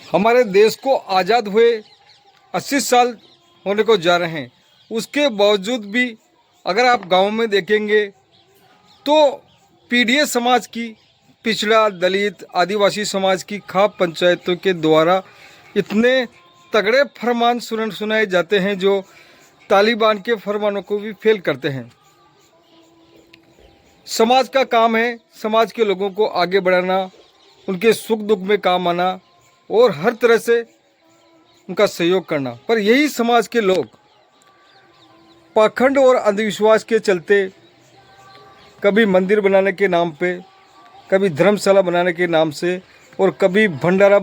हमारे देश को आज़ाद हुए 80 साल होने को जा रहे हैं। उसके बावजूद भी अगर आप गांव में देखेंगे तो पीढ़िए समाज की, पिछड़ा, दलित, आदिवासी समाज की खाप पंचायतों के द्वारा इतने तगड़े फरमान सुनाए जाते हैं जो तालिबान के फरमानों को भी फेल करते हैं। समाज का काम है समाज के लोगों को आगे बढ़ाना, उनके सुख दुख में काम आना और हर तरह से उनका सहयोग करना। पर यही समाज के लोग पाखंड और अंधविश्वास के चलते कभी मंदिर बनाने के नाम पे, कभी धर्मशाला बनाने के नाम से और कभी भंडारा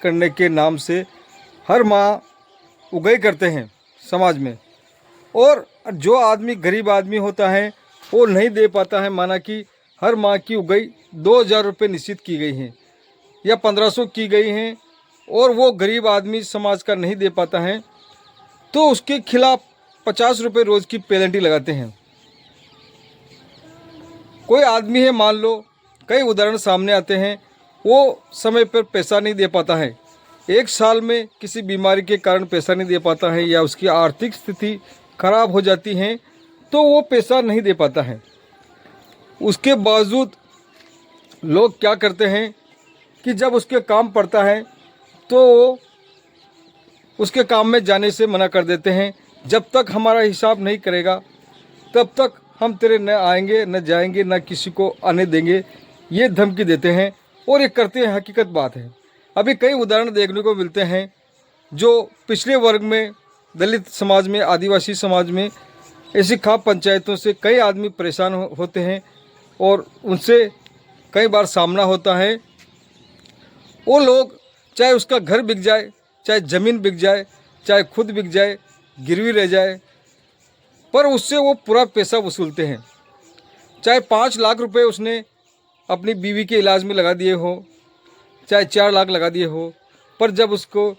करने के नाम से हर माह उगाई करते हैं समाज में। और जो आदमी गरीब आदमी होता है वो नहीं दे पाता है। माना कि हर माह की उगाई 2000 रुपये निश्चित की गई हैं या 1500 की गई हैं और वो गरीब आदमी समाज का नहीं दे पाता है तो उसके खिलाफ 50 रुपये रोज़ की पेनल्टी लगाते हैं। कोई आदमी है, मान लो कई उदाहरण सामने आते हैं, वो समय पर पैसा नहीं दे पाता है, एक साल में किसी बीमारी के कारण पैसा नहीं दे पाता है या उसकी आर्थिक स्थिति खराब हो जाती है तो वो पैसा नहीं दे पाता है। उसके बावजूद लोग क्या करते हैं कि जब उसके काम पड़ता है तो उसके काम में जाने से मना कर देते हैं। जब तक हमारा हिसाब नहीं करेगा तब तक हम तेरे न आएंगे न जाएंगे, न किसी को आने देंगे, ये धमकी देते हैं और ये करते हैं। हकीकत बात है, अभी कई उदाहरण देखने को मिलते हैं जो पिछड़े वर्ग में, दलित समाज में, आदिवासी समाज में ऐसी खाप पंचायतों से कई आदमी परेशान होते हैं और उनसे कई बार सामना होता है। वो लोग चाहे उसका घर बिक जाए, चाहे ज़मीन बिक जाए, चाहे खुद बिक जाए, गिरवी रह जाए, पर उससे वो पूरा पैसा वसूलते हैं। चाहे 5 लाख रुपए उसने अपनी बीवी के इलाज में लगा दिए हो, चाहे 4 लाख लगा दिए हो, पर जब उसको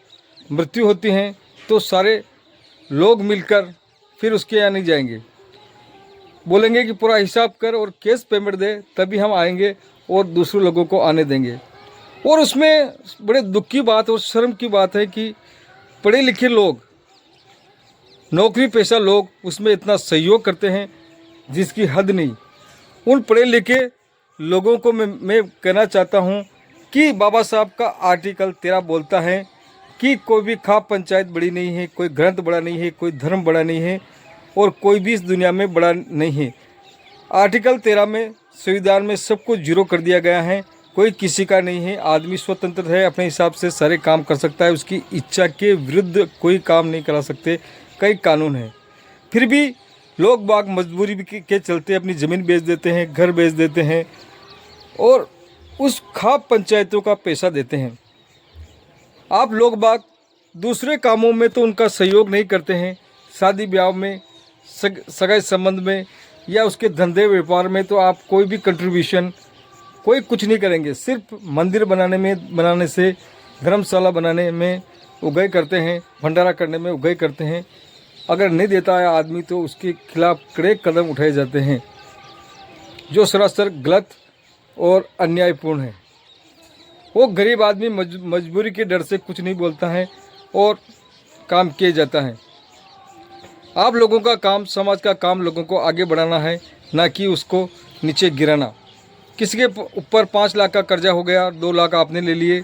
मृत्यु होती है तो सारे लोग मिलकर फिर उसके यहाँ नहीं जाएंगे, बोलेंगे कि पूरा हिसाब कर और कैश पेमेंट दे, तभी हम आएंगे और दूसरे लोगों को आने देंगे। और उसमें बड़े दुख की बात और शर्म की बात है कि पढ़े लिखे लोग, नौकरी पेशा लोग उसमें इतना सहयोग करते हैं जिसकी हद नहीं। उन पढ़े लिखे लोगों को मैं कहना चाहता हूं कि बाबा साहब का आर्टिकल 13 बोलता है कि कोई भी खाप पंचायत बड़ी नहीं है, कोई ग्रंथ बड़ा नहीं है, कोई धर्म बड़ा नहीं है और कोई भी इस दुनिया में बड़ा नहीं है। आर्टिकल 13 में, संविधान में सब कुछ जीरो कर दिया गया है, कोई किसी का नहीं है। आदमी स्वतंत्र है, अपने हिसाब से सारे काम कर सकता है, उसकी इच्छा के विरुद्ध कोई काम नहीं करा सकते, कई कानून हैं। फिर भी लोग बाग मजबूरी के चलते अपनी ज़मीन बेच देते हैं, घर बेच देते हैं और उस खाप पंचायतों का पैसा देते हैं। आप लोग बाग दूसरे कामों में तो उनका सहयोग नहीं करते हैं, शादी ब्याह में, सगाई संबंध में या उसके धंधे व्यापार में तो आप कोई भी कंट्रीब्यूशन, कोई कुछ नहीं करेंगे। सिर्फ मंदिर बनाने से, धर्मशाला बनाने में उगाई करते हैं, भंडारा करने में उगाई करते हैं। अगर नहीं देता है आदमी तो उसके खिलाफ कड़े कदम उठाए जाते हैं जो सरासर गलत और अन्यायपूर्ण है। वो गरीब आदमी मजबूरी के डर से कुछ नहीं बोलता है और काम किया जाता है। आप लोगों का काम, समाज का काम लोगों को आगे बढ़ाना है, ना कि उसको नीचे गिराना। किसी के ऊपर 5 लाख का कर्जा हो गया, 2 लाख आपने ले लिए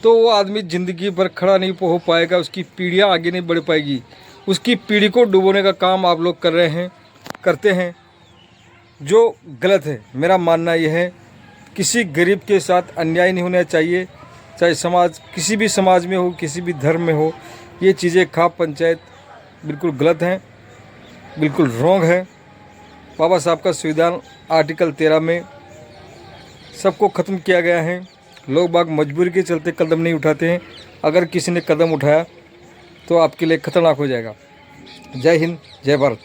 तो वो आदमी ज़िंदगी भर खड़ा नहीं हो पाएगा, उसकी पीढ़ियाँ आगे नहीं बढ़ पाएगी। उसकी पीढ़ी को डुबोने का काम आप लोग करते हैं जो गलत है। मेरा मानना यह है किसी गरीब के साथ अन्याय नहीं होना चाहिए, चाहे समाज किसी भी समाज में हो, किसी भी धर्म में हो। ये चीज़ें खाप पंचायत बिल्कुल गलत हैं, बिल्कुल रॉन्ग है। बाबा साहब का संविधान आर्टिकल 13 में सबको ख़त्म किया गया है। लोग बाग मजबूरी के चलते कदम नहीं उठाते हैं। अगर किसी ने कदम उठाया तो आपके लिए खतरनाक हो जाएगा। जय हिंद, जय भारत।